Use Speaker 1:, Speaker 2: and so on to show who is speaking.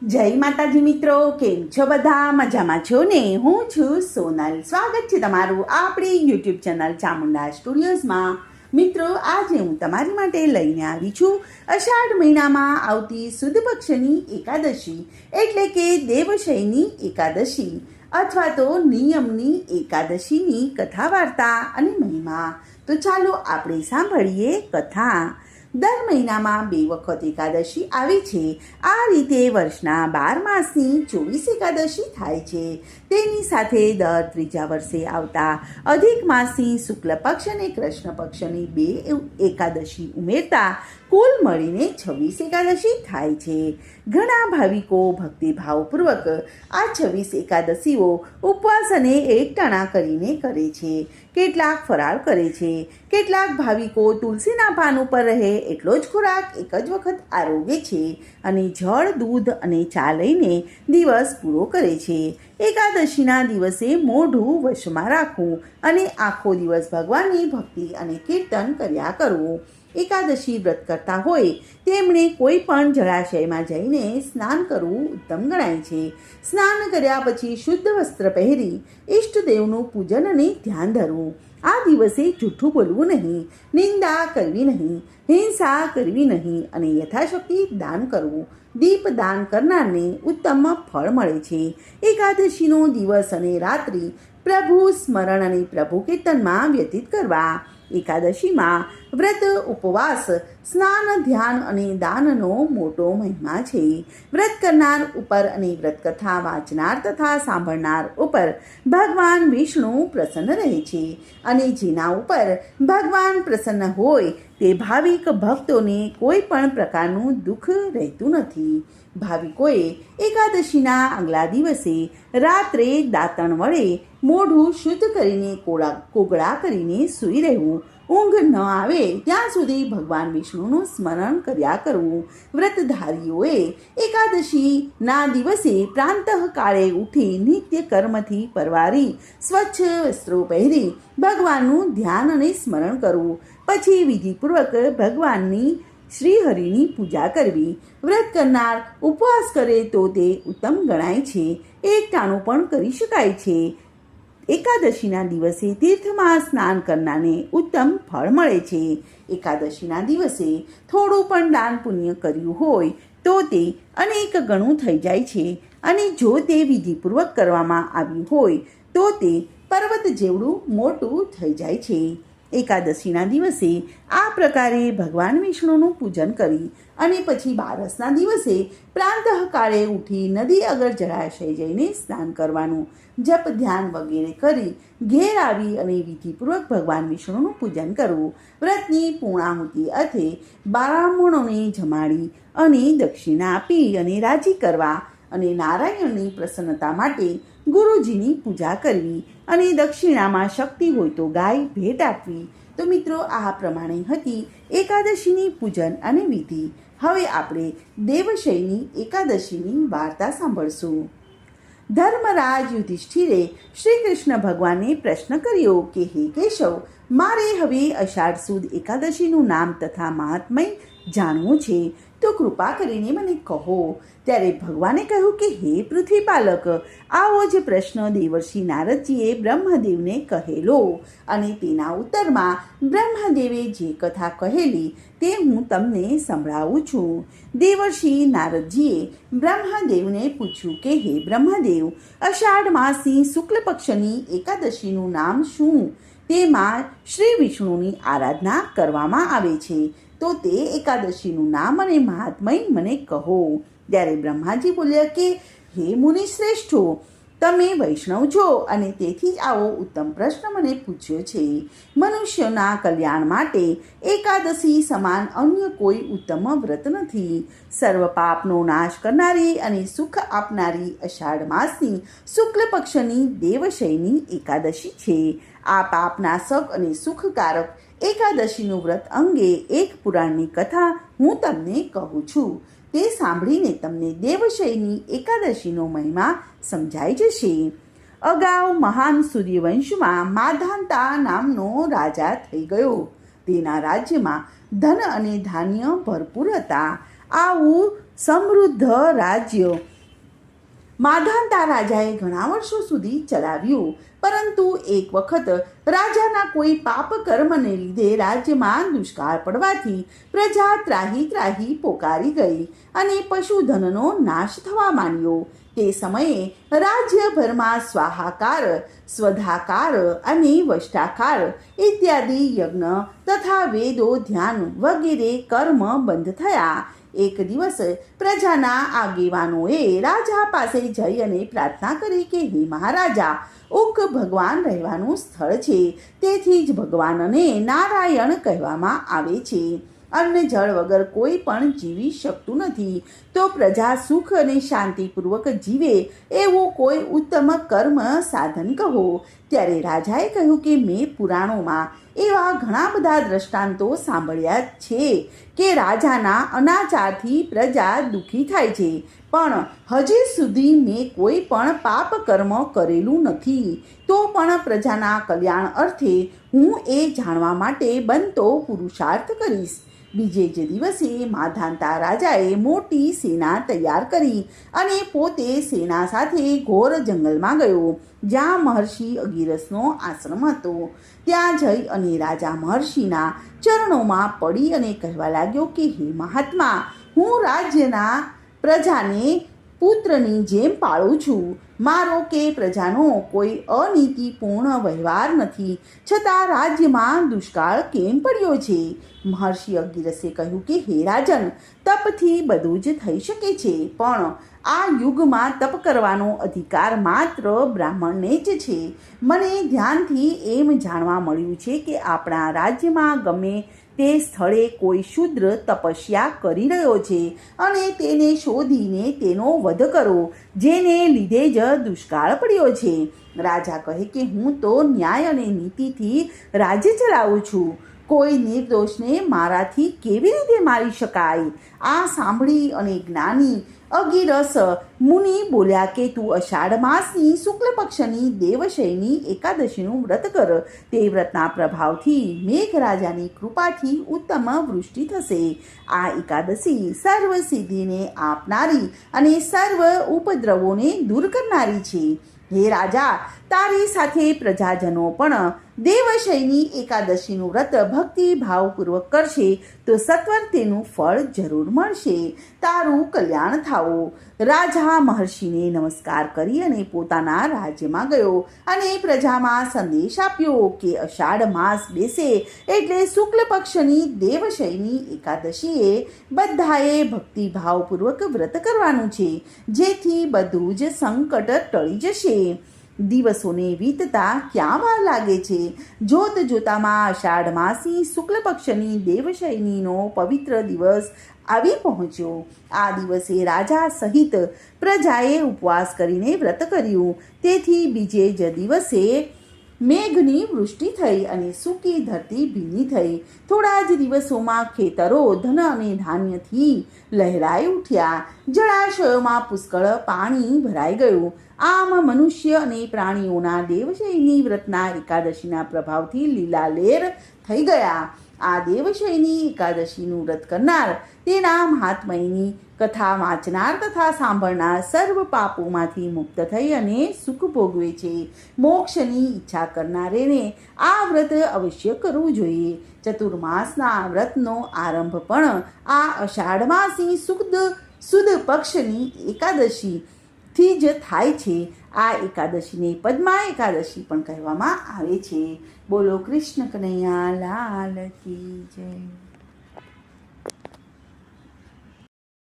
Speaker 1: જય માતાજી મિત્રો, કેમ છો બધા? મજામાં છો ને? હું છું સોનલ. સ્વાગત છે તમારું આપણી યુટ્યુબ ચેનલ ચામુંડા સ્ટુડિયોઝમાં. મિત્રો, આજે હું તમારી માટે લઈને આવી છું અષાઢ મહિનામાં આવતી સુદ પક્ષની એકાદશી એટલે કે દેવશયની એકાદશી અથવા તો નિયમની એકાદશીની કથા વાર્તા અને મહિમા. તો ચાલો આપણે સાંભળીએ કથા. દર મહિનામાં 2 વખત એકાદશી આવે છે. આ રીતે વર્ષના 12 માસની 24 એકાદશી થાય છે. તેની સાથે દર 3જા વર્ષે આવતા અધિક માસની શુક્લ પક્ષ અને કૃષ્ણ પક્ષની 2 એકાદશી ઉમેરતા કુલ મળીને 26 એકાદશી થાય છે. ઘણા ભાવિકો ભક્તિભાવપૂર્વક આ 26 એકાદશીઓ ઉપવાસ અને એકટાણા કરીને કરે છે. કેટલાક ફરાળ કરે છે. કેટલાક ભાવિકો તુલસીના પાન ઉપર રહે એટલો જ ખોરાક એક જ વખત આરોગે છે અને જળ, દૂધ અને ચા લઈને દિવસ પૂરો કરે છે. એકાદશીના દિવસે મોઢું વશમાં રાખવું અને આખો દિવસ ભગવાનની ભક્તિ અને કીર્તન કર્યા કરવું. એકાદશી વ્રત કરતા હોય તેમણે કોઈ પણ જળાશયમાં જઈને સ્નાન કરવું ઉત્તમ ગણાય છે. સ્નાન કર્યા પછી શુદ્ધ વસ્ત્ર પહેરી ઈષ્ટદેવનું પૂજન અને ધ્યાન ધરવું. આ દિવસે જૂઠું બોલવું નહીં, નિંદા કરવી નહીં, હિંસા કરવી નહીં અને યથાશક્તિ દાન કરવું. દીપ દાન કરનારને ઉત્તમ ફળ મળે છે. એકાદશીનો દિવસ અને રાત્રિ પ્રભુ સ્મરણ અને પ્રભુ કીર્તનમાં વ્યતીત કરવા. એકાદશીમાં વ્રત, ઉપવાસ, સ્નાન, ધ્યાન અને દાનનો મોટો મહિમા છે. વ્રત કરનાર ઉપર અને વ્રત કથા વાંચનાર તથા સાંભળનાર ઉપર ભગવાન વિષ્ણુ પ્રસન્ન રહે છે અને જેના ઉપર ભગવાન પ્રસન્ન હોય તે ભાવિક ભક્તોને કોઈ પણ પ્રકારનું દુઃખ રહેતું નથી. ભાવિકોએ એકાદશીના આગલા દિવસે રાત્રે દાંતણ વડે મોઢું શુદ્ધ કરીને કોગળા કરીને સૂઈ રહેવું. ઊંઘ ન આવે ત્યાં સુધી ભગવાન વિષ્ણુનું સ્મરણ કર્યા કરવું. વ્રતધારીઓએ એકાદશીના દિવસે પ્રાંતઃકાળે ઉઠી નિત્ય કર્મથી પરવારી સ્વચ્છ વસ્ત્રો પહેરી ભગવાનનું ધ્યાન અને સ્મરણ કરવું. પછી વિધિપૂર્વક ભગવાનની શ્રીહરિની પૂજા કરવી. વ્રત કરનાર ઉપવાસ કરે તો તે ઉત્તમ ગણાય છે. એકટાણું પણ કરી શકાય છે. એકાદશીના દિવસે તીર્થમાં સ્નાન કરનારને ઉત્તમ ફળ મળે છે. એકાદશીના દિવસે થોડું પણ દાન પુણ્ય કર્યું હોય તો તે અનેક ગણું થઈ જાય છે અને જો તે વિધિપૂર્વક કરવામાં આવ્યું હોય તો તે પર્વત જેવડું મોટું થઈ જાય છે. એકાદશીના દિવસે આ પ્રકારે ભગવાન વિષ્ણુનું પૂજન કરી અને પછી 12ના દિવસે પ્રાંતઃકાળે ઉઠી નદી અગર જળાશય જઈને સ્નાન કરવાનું. જપ, ધ્યાન વગેરે કરી ઘેર આવી અને વિધિપૂર્વક ભગવાન વિષ્ણુનું પૂજન કરવું. વ્રતની પૂર્ણાહુતિ અર્થે બ્રાહ્મણોને જમાડી અને દક્ષિણા આપી અને રાજી કરવા અને નારાયણની પ્રસન્નતા માટે ગુરુજીની પૂજા કરવી અને દક્ષિણામાં શક્તિ હોય તો ગાય ભેટ આપવી. તો મિત્રો, આ પ્રમાણે હતી એકાદશીની પૂજન અને વિધિ. હવે આપણે દેવશયની એકાદશીની વાર્તા સાંભળશું. ધર્મરાજ યુધિષ્ઠિરે શ્રી કૃષ્ણ ભગવાનને પ્રશ્ન કર્યો કે હે કેશવ, મારે હવે અષાઢ સુદ એકાદશીનું નામ તથા મહાત્મય જાણવું છે, તો કૃપા કરીને મને કહો. ત્યારે ભગવાને કહ્યું કે હે પૃથ્વીપાલક, આવો જ પ્રશ્ન દેવર્ષિ નારદજીએ બ્રહ્મદેવને કહેલો અને તેના ઉત્તરમાં બ્રહ્મદેવે જે કથા કહેલી તે હું તમને સંભળાવું છું. દેવર્ષિ નારદજીએ બ્રહ્મદેવને પૂછ્યું કે હે બ્રહ્મદેવ, અષાઢ માસની શુક્લ પક્ષની એકાદશીનું નામ શું? તેમાં શ્રી વિષ્ણુની આરાધના કરવામાં આવે છે, તો તે એકાદશીનું નામ અને મહાત્મય મને કહો. ત્યારે બ્રહ્માજી બોલ્યા કે હે મુનિ શ્રેષ્ઠો, તમે વૈષ્ણવ છો અને તેથી જ આવો ઉત્તમ પ્રશ્ન મને પૂછ્યો છે. મનુષ્યના કલ્યાણ માટે એકાદશી સમાન અન્ય કોઈ ઉત્તમ વ્રત નથી. સર્વ પાપનો નાશ કરનારી અને સુખ આપનારી અષાઢ માસની શુક્લ પક્ષની દેવશયની એકાદશી છે. આ પાપનાશક અને સુખકારક એકાદશીનું વ્રત અંગે એક પુરાણની કથા હું તમને કહું છું. તે સાંભળીને તમને દેવશયની એકાદશીનો મહિમા સમજાઈ જશે. અગાઉ મહાન સૂર્યવંશમાં માધાંતા નામનો રાજા થઈ ગયો. તેના રાજ્યમાં ધન અને ધાન્ય ભરપૂર હતા. આવું સમૃદ્ધ રાજ્ય માધાનતા રાજાએ ઘણા વર્ષો સુધી ચલાવ્યું, પરંતુ એક વખત રાજાના કોઈ પાપ કર્મને લીધે રાજ્યમાં દુષ્કાળ પડવાથી પ્રજા ત્રાહી ત્રાહી પોકારી ગઈ અને પશુધનનો નાશ થવા માંડ્યો. તે સમયે રાજ્યભરમાં સ્વાહાકાર, સ્વધાકાર અને વષ્ટાકાર ઇત્યાદિ યજ્ઞ તથા વેદો, ધ્યાન વગેરે કર્મ બંધ થયા. એક દિવસ પ્રજાના આગેવાનોએ રાજા પાસે જઈ અને પ્રાર્થના કરી કે હે મહારાજા, ઉક ભગવાન રહેવાનું સ્થળ છે, તેથી જ ભગવાનને નારાયણ કહેવામાં આવે છે. અન્ન જળ વગર કોઈ પણ જીવી શકતું નથી, તો પ્રજા સુખ અને શાંતિપૂર્વક જીવે એવું કોઈ ઉત્તમ કર્મ સાધન કહો. ત્યારે રાજાએ કહ્યું કે મેં પુરાણોમાં એવા ઘણા બધા દ્રષ્ટાંતો સાંભળ્યા છે કે રાજાના અનાચારથી પ્રજા દુઃખી થાય છે, પણ હજી સુધી મેં કોઈ પણ પાપ કર્મ કરેલું નથી. તો પણ પ્રજાના કલ્યાણ અર્થે હું એ જાણવા માટે બનતો પુરુષાર્થ કરીશ. બીજે જ દિવસે માધાનતા રાજાએ મોટી સેના તૈયાર કરી અને પોતે સેના સાથે ઘોર જંગલમાં ગયો, જ્યાં મહર્ષિ અગિરસનો આશ્રમ હતો. ત્યાં જઈ અને રાજા મહર્ષિના ચરણોમાં પડી અને કહેવા લાગ્યો કે હે મહાત્મા, હું રાજ્યના પ્રજાને પુત્રની જેમ પાળું છું. મારો કે પ્રજાનો કોઈ અનીતિપૂર્ણ વ્યવહાર નથી, છતાં રાજ્યમાં દુષ્કાળ કેમ પડ્યો છે? મહર્ષિ અગિરસે કહ્યું કે હે રાજન, તપથી બધું જ થઈ શકે છે, પણ આ યુગમાં તપ કરવાનો અધિકાર માત્ર બ્રાહ્મણને જ છે. મને ધ્યાનથી એમ જાણવા મળ્યું છે કે આપણા રાજ્યમાં ગમે તે સ્થળે કોઈ શૂદ્ર તપસ્યા કરી રહ્યો છે અને તેને શોધીને તેનો વધ કરો, જેને લીધે જ દુષ્કાળ પડ્યો છે. રાજા કહે કે હું તો ન્યાય અને નીતિથી રાજ્ય ચલાવું છું, કોઈ નિર્દોષને મારાથી કેવી રીતે મારી શકાય? આ સાંભળી અને જ્ઞાની અગિરસ મુનિ બોલ્યા કે તું અષાઢ માસની શુક્લ પક્ષની દેવશયની એકાદશીનું વ્રત કર. તે વ્રતના પ્રભાવથી મેઘરાજાની કૃપાથી ઉત્તમ વૃષ્ટિ થશે. આ એકાદશી સર્વ સિદ્ધિને આપનારી અને સર્વ ઉપદ્રવોને દૂર કરનારી છે. હે રાજા, તારી સાથે પ્રજાજનો પણ દેવશયની એકાદશીનું વ્રત ભક્તિભાવપૂર્વક કરશે તો સત્વર તેનું ફળ જરૂર મળશે. તારું કલ્યાણ થાવો. રાજા મહર્ષિને નમસ્કાર કરી અને પોતાના રાજ્યમાં ગયો અને પ્રજામાં સંદેશ આપ્યો કે અષાઢ માસ બેસે એટલે શુક્લ પક્ષની દેવશયની એકાદશીએ બધાએ ભક્તિભાવપૂર્વક વ્રત કરવાનું છે, જેથી બધું જ સંકટ ટળી જશે. દિવસોને વીતતા ક્યાં વાર લાગે છે? જોત જોતામાં અષાઢ માસી શુક્લ પક્ષની દેવશયનીનો પવિત્ર દિવસ આવી પહોંચ્યો. આ દિવસે રાજા સહિત પ્રજાએ ઉપવાસ કરીને વ્રત કર્યું. તેથી બીજે જ દિવસે મેઘની વૃષ્ટિ થઈ અને સૂકી ધરતી ભીની થઈ. થોડા જ દિવસોમાં ખેતરો ધન અને ધાન્યથી લહેરાઈ ઉઠ્યા. જળાશયોમાં પુષ્કળ પાણી ભરાઈ ગયું. આમ મનુષ્ય અને પ્રાણીઓના દેવશયની વ્રતના એકાદશીના પ્રભાવથી લીલાલેર થઈ ગયા. આ દેવશયની એકાદશીનું વ્રત કરનાર, તેના મહાત્મયની કથા વાંચનાર તથા સાંભળનાર સર્વ પાપોમાંથી મુક્ત થઈ અને સુખ ભોગવે છે. મોક્ષની ઈચ્છા કરનારેને આ વ્રત અવશ્ય કરવું જોઈએ. ચતુર્માસના વ્રતનો આરંભ પણ આ અષાઢ માસી સુદ પક્ષની એકાદશીથી જ થાય છે. આ એકાદશીને પદ્મા એકાદશી પણ કહેવામાં આવે છે. બોલો કૃષ્ણ કનૈયા લાલ કી જય.